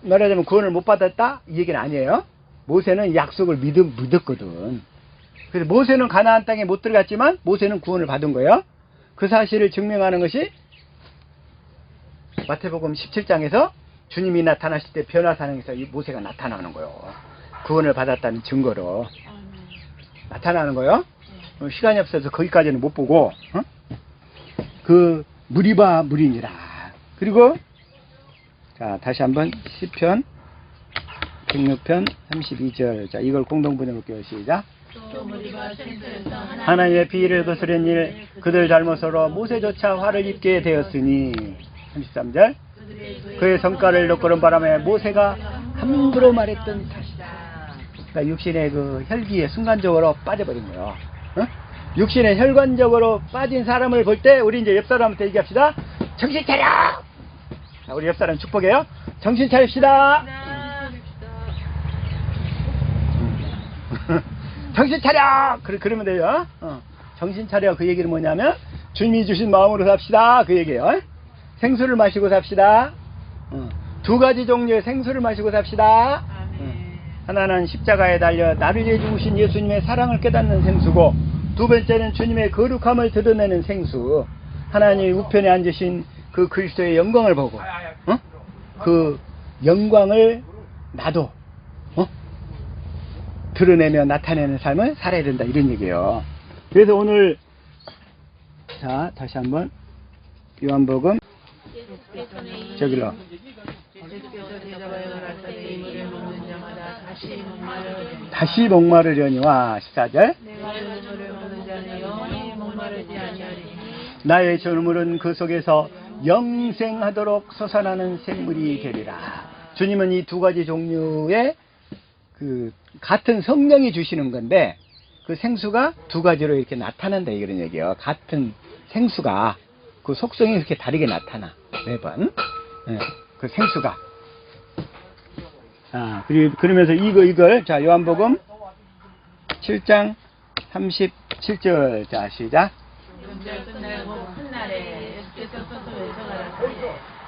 말하자면 구원을 못 받았다 이 얘기는 아니에요. 모세는 약속을 믿었거든. 그래서 모세는 가나안 땅에 못 들어갔지만 모세는 구원을 받은 거예요. 그 사실을 증명하는 것이 마태복음 17장에서 주님이 나타나실 때 변화산에서 이 모세가 나타나는 거예요. 구원을 받았다는 증거로 나타나는 거예요. 시간이 없어서 거기까지는 못 보고 그 무리바 무리니라. 그리고 자 다시 한번 시편 106편 32절. 자 이걸 공동 번역할게요. 시작. 하나님의 비위를 거스른 일 그들 잘못으로 모세조차 화를 입게 되었으니 33절. 그의 성과를 넣고는 바람에 모세가 함부로 말했던 사실이다. 그러니까 육신의 그 혈기에 순간적으로 빠져버린 거예요. 육신의 혈관적으로 빠진 사람을 볼 때 우리 이제 옆 사람한테 얘기합시다. 정신 차려. 자, 우리 옆 사람 축복해요. 정신 차립시다. 정신 차려. 그러면 돼요. 정신 차려. 그 얘기는 뭐냐면 주님이 주신 마음으로 삽시다. 그 얘기예요. 생수를 마시고 삽시다. 두 가지 종류의 생수를 마시고 삽시다. 하나는 십자가에 달려 나를 위해 죽으신 예수님의 사랑을 깨닫는 생수고, 두 번째는 주님의 거룩함을 드러내는 생수. 하나님의 우편에 앉으신 그 그리스도의 영광을 보고 그 영광을 나도 드러내며 나타내는 삶을 살아야 된다, 이런 얘기예요. 그래서 오늘 자 다시 한번 요한복음 저기로 다시 목마르려니와 14절. 나의 저물은 그 속에서 영생하도록 솟아나는 샘물이 되리라. 주님은 이 두 가지 종류의 그 같은 성령이 주시는 건데 그 생수가 두 가지로 이렇게 나타난다, 이런 얘기예요. 같은 생수가 그 속성이 이렇게 다르게 나타나 매번. 네, 그 생수가. 그러면서 이걸 자 요한복음 7장 37절. 자 시작.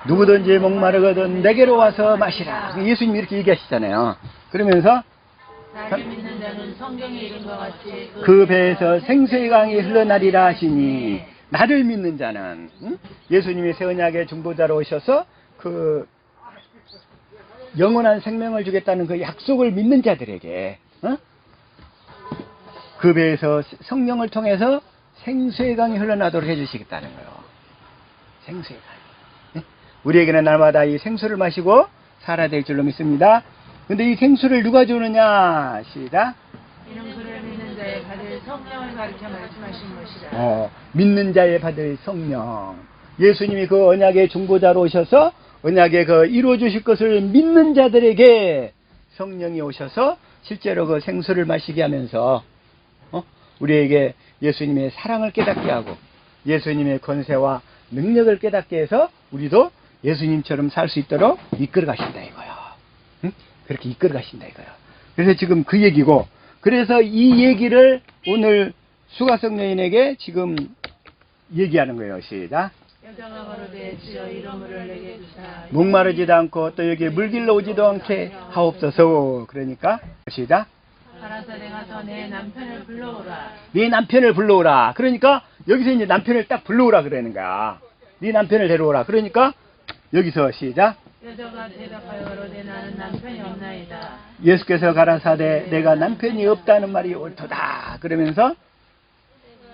누구든지 목마르거든 내게로 와서 마시라. 예수님이 이렇게 얘기하시잖아요. 그러면서 그 배에서 생수의 강이 흘러나리라 하시니, 나를 믿는 자는 예수님이 새 언약의 중보자로 오셔서 그 영원한 생명을 주겠다는 그 약속을 믿는 자들에게 그 배에서 성령을 통해서 생수의 강이 흘러나도록 해주시겠다는 거예요. 생수의 강. 우리에게는 날마다 이 생수를 마시고 살아야 될 줄로 믿습니다. 근데 이 생수를 누가 주느냐? 시작. 이는 그를 믿는 자의 받을 성령을 가르쳐 말씀하신 것이라. 믿는 자의 받을 성령. 예수님이 그 언약의 중보자로 오셔서 언약의 그 이루어 주실 것을 믿는 자들에게 성령이 오셔서 실제로 그 생수를 마시게 하면서 우리에게 예수님의 사랑을 깨닫게 하고 예수님의 권세와 능력을 깨닫게 해서 우리도 예수님처럼 살 수 있도록 이끌어 가신다 이거요. 그렇게 이끌어 가신다 이거요. 그래서 지금 그 얘기고, 그래서 이 얘기를 오늘 수가성 여인에게 지금 얘기하는 거예요. 시작. 여자가 가로되 주여 이름을 내게 주사 목마르지도 않고 또 여기 물길로 오지도 않게 하옵소서. 그러니까 시작. 가라사대 가서 내 남편을 불러오라. 네 남편을 불러오라. 그러니까 여기서 이제 남편을 딱 불러오라 그러는 거야. 네 남편을 데려오라. 그러니까 여기서 시작. 여자가 대답하여 가로되 나는 남편이 없나이다. 예수께서 가라사대 내가 남편이 없다는 말이 옳도다. 그러면서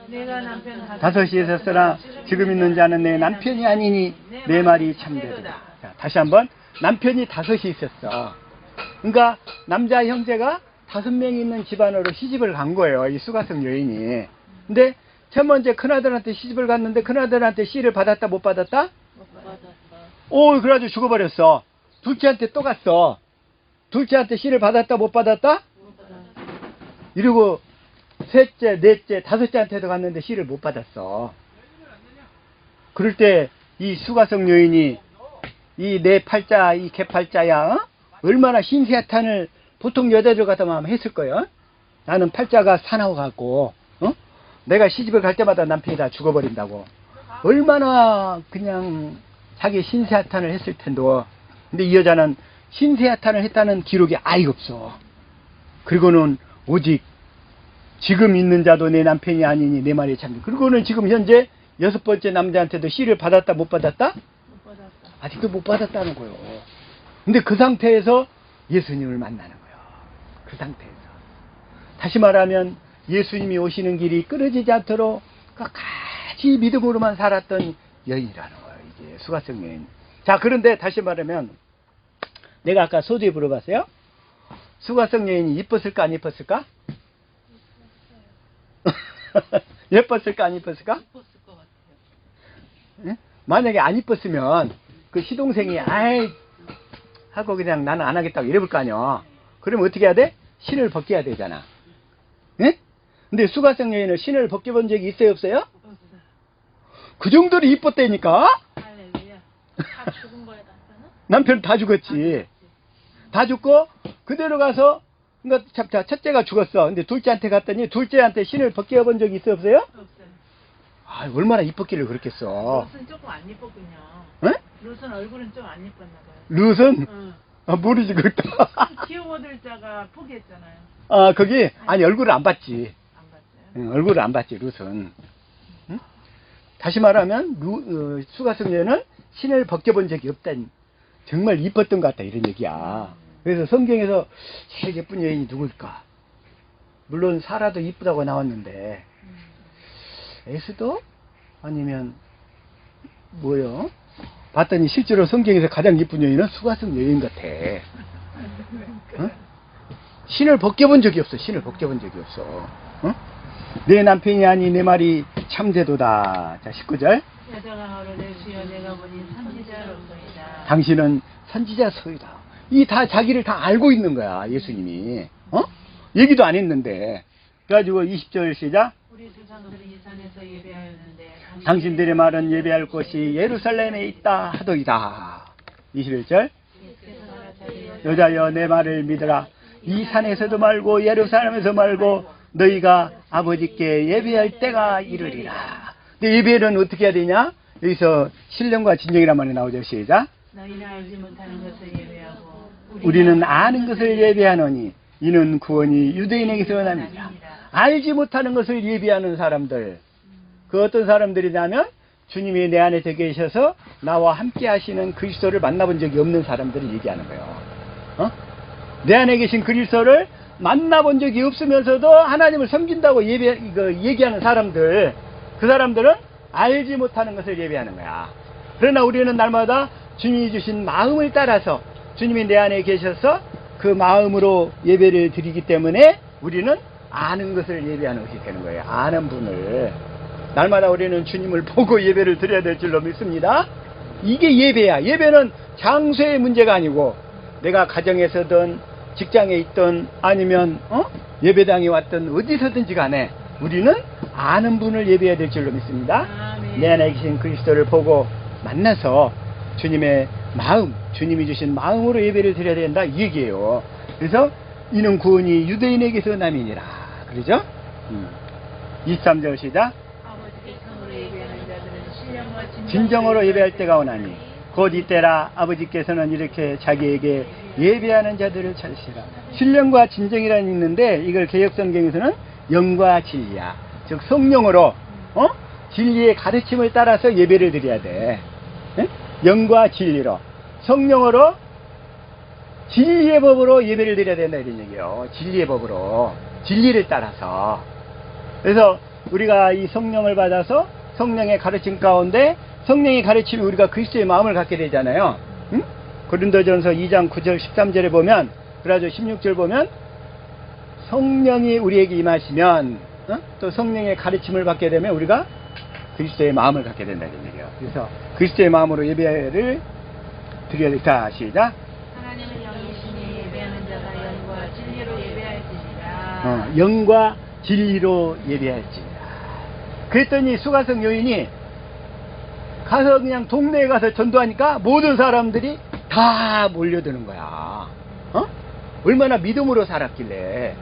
내가 남편 다섯이 있었으나 지금 있는 자는 내 남편이 아니니 내 말이 참되도다. 자, 다시 한번. 남편이 다섯이 있었어. 그러니까 남자 형제가 5명이 있는 집안으로 시집을 간 거예요, 이 수가성 여인이. 근데 첫 번째 큰아들한테 시집을 갔는데 큰아들한테 씨를 받았다 못 받았다? 그래가지고 죽어버렸어. 둘째한테 또 갔어. 둘째한테 씨를 받았다 못 받았다? 이러고 셋째, 넷째, 다섯째한테도 갔는데 씨를 못 받았어. 그럴 때 이 수가성 여인이 이 내 팔자, 이 개팔자야, 어? 얼마나 신세한탄을 보통 여자들 같으면 했을 거예요. 나는 팔자가 사나워 갖고, 어? 내가 시집을 갈 때마다 남편이 다 죽어버린다고. 얼마나 그냥 자기 신세한탄을 했을 텐데. 근데 이 여자는 신세한탄을 했다는 기록이 아예 없어. 그리고는 오직 지금 있는 자도 내 남편이 아니니 내 말이 참. 그리고는 지금 현재 6번째 남자한테도 씨를 받았다 못 받았다? 못 받았다. 아직도 못 받았다는 거예요. 근데 그 상태에서 예수님을 만나는 거예요. 그 상태에서. 다시 말하면 예수님이 오시는 길이 끊어지지 않도록 끝까지 믿음으로만 살았던 여인이라는 거예요. 이게 수가성 여인. 자, 그런데 다시 말하면 내가 아까 소두에 물어봤어요. 수가성 여인이 이뻤을까 안 이뻤을까? 예뻤을까 안 이뻤을까? 예뻤을 것 같아요. 응? 만약에 안 이뻤으면 그 시동생이 아이 하고 그냥 나는 안 하겠다고 이래볼 거 아니야. 그러면 어떻게 해야 돼? 신을 벗겨야 되잖아. 응? 근데 수가성 여인은 신을 벗겨본 적이 있어요 없어요? 없어요. 그 정도로 이뻤다니까? 할렐루야. 다 죽은 거야, 남편은? 남편 다 죽었지. 다 죽고 그대로 가서 그러니까 첫째가 죽었어. 근데 둘째한테 갔더니 둘째한테 신을 벗겨본 적이 있어요 없어요? 없어요. 아, 얼마나 이뻤기를 그랬겠어. 룻은 조금 안 예뻤군요. 응? 룻은 얼굴은 좀 안 예뻤나 봐요. 룻은? 응. 아, 모르지 그것도. 키워들 자가 포기했잖아요. 아, 거기 아니 얼굴을 안 봤지. 안 봤어요? 응, 얼굴을 안 봤지 룻은. 응? 다시 말하면 수가성 여인은 신을 벗겨본 적이 없다니. 정말 이뻤던 것 같다 이런 얘기야. 그래서 성경에서 제일 예쁜 여인이 누굴까? 물론 사라도 이쁘다고 나왔는데 에스더? 아니면 뭐요? 봤더니 실제로 성경에서 가장 예쁜 여인은 수가성 여인 같아. 어? 신을 벗겨본 적이 없어. 신을 벗겨본 적이 없어. 어? 내 남편이 아니 내 말이 참되도다. 자, 19절. 여자가 어르되 주여 내가 보니 선지자로소이다. 당신은 선지자소이다. 이 다 자기를 다 알고 있는 거야 예수님이. 어? 얘기도 안 했는데. 그래가지고 20절 시작. 우리 조상들이 이 산에서 예배하였는데 당신들의 말은 예배할 곳이 예루살렘에 있다 하더이다. 21절. 여자여 내 말을 믿으라. 이 산에서도 말고 예루살렘에서 말고 너희가 아버지께 예배할 때가 이르리라. 근데 예배는 어떻게 해야 되냐? 여기서 신령과 진정이란 말이 나오죠. 시작. 너희는 알지 못하는 것을 예배하고 우리는 아는 것을 예배하노니 이는 구원이 유대인에게서 나니라. 알지 못하는 것을 예배하는 사람들. 그 어떤 사람들이냐면 주님이 내 안에 계셔서 나와 함께 하시는 그리스도를 만나본 적이 없는 사람들을 얘기하는 거예요. 어? 내 안에 계신 그리스도를 만나본 적이 없으면서도 하나님을 섬긴다고 얘기하는 사람들. 그 사람들은 알지 못하는 것을 예배하는 거야. 그러나 우리는 날마다 주님이 주신 마음을 따라서 주님이 내 안에 계셔서 그 마음으로 예배를 드리기 때문에 우리는 아는 것을 예배하는 것이 되는 거예요. 아는 분을. 날마다 우리는 주님을 보고 예배를 드려야 될 줄로 믿습니다. 이게 예배야. 예배는 장소의 문제가 아니고 내가 가정에서든 직장에 있든 아니면 예배당에 왔든 어디서든지 간에 우리는 아는 분을 예배해야 될 줄로 믿습니다. 내 안에 계신 그리스도를 보고 만나서 주님의 마음, 주님이 주신 마음으로 예배를 드려야 된다 이 얘기예요. 그래서 이는 구원이 유대인에게서 남이니라. 그러죠? 23절 시작. 아버지께 성으로 예배하는 자들은 신령과 진정으로 예배할 때가 오나니 곧 이때라. 아버지께서는 이렇게 자기에게 예배하는 자들을 찾으시라. 신령과 진정이라는 있는데 이걸 개역성경에서는 영과 진리야. 즉 성령으로 진리의 가르침을 따라서 예배를 드려야 돼. 에? 영과 진리로 성령으로 진리의 법으로 예배를 드려야 된다 이런 얘기예요. 진리의 법으로 진리를 따라서. 그래서 우리가 이 성령을 받아서 성령의 가르침 가운데 성령의 가르침이 우리가 그리스도의 마음을 갖게 되잖아요. 응? 고린도전서 2장 9절 13절에 보면 그래가지고 16절 보면 성령이 우리에게 임하시면 또 성령의 가르침을 받게 되면 우리가 그리스도의 마음을 갖게 된다는 얘기예요. 그래서 그리스도의 마음으로 예배를 드려야 된다. 시작. 하나님은 영이시니 예배하는 자가 영과 진리로 예배할지니라. 영과 진리로 예배할지니라. 그랬더니 수가성 여인이 가서 그냥 동네에 가서 전도하니까 모든 사람들이 다 몰려드는 거야. 어? 얼마나 믿음으로 살았길래.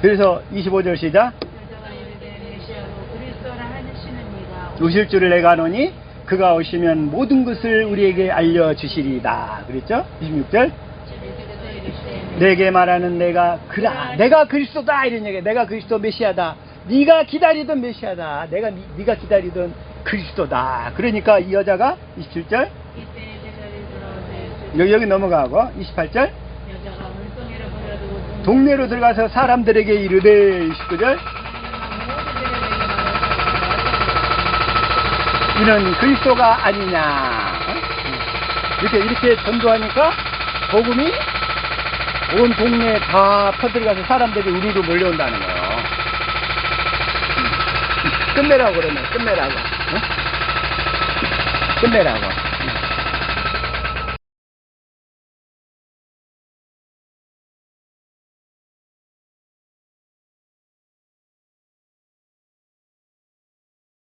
그래서 25절 시작. 여자가 이르되 메시아로 그리스도라 하시는 이가 오실 줄을 내가 아노니 그가 오시면 모든 것을 우리에게 알려주시리다. 그랬죠? 26절. 주께서 이르시되 내게 말하는 내가 그라, 내가 그리스도다, 이런 얘기야. 내가 그리스도 메시아다. 네가 기다리던 메시아다. 네가 기다리던 그리스도다. 그러니까 이 여자가 27절. 이때 제자들이 돌아오되 여기 넘어가고 28절. 여자가 물동이를 버려두고 동네로 들어가서 사람들에게 이르되 29절. 이는 그리스도가 아니냐. 이렇게 전도하니까 복음이 온 동네에 다 퍼들어가서 사람들이 우르르 몰려온다는 거예요. 끝내라고 그러네. 끝내라고. 끝내라고.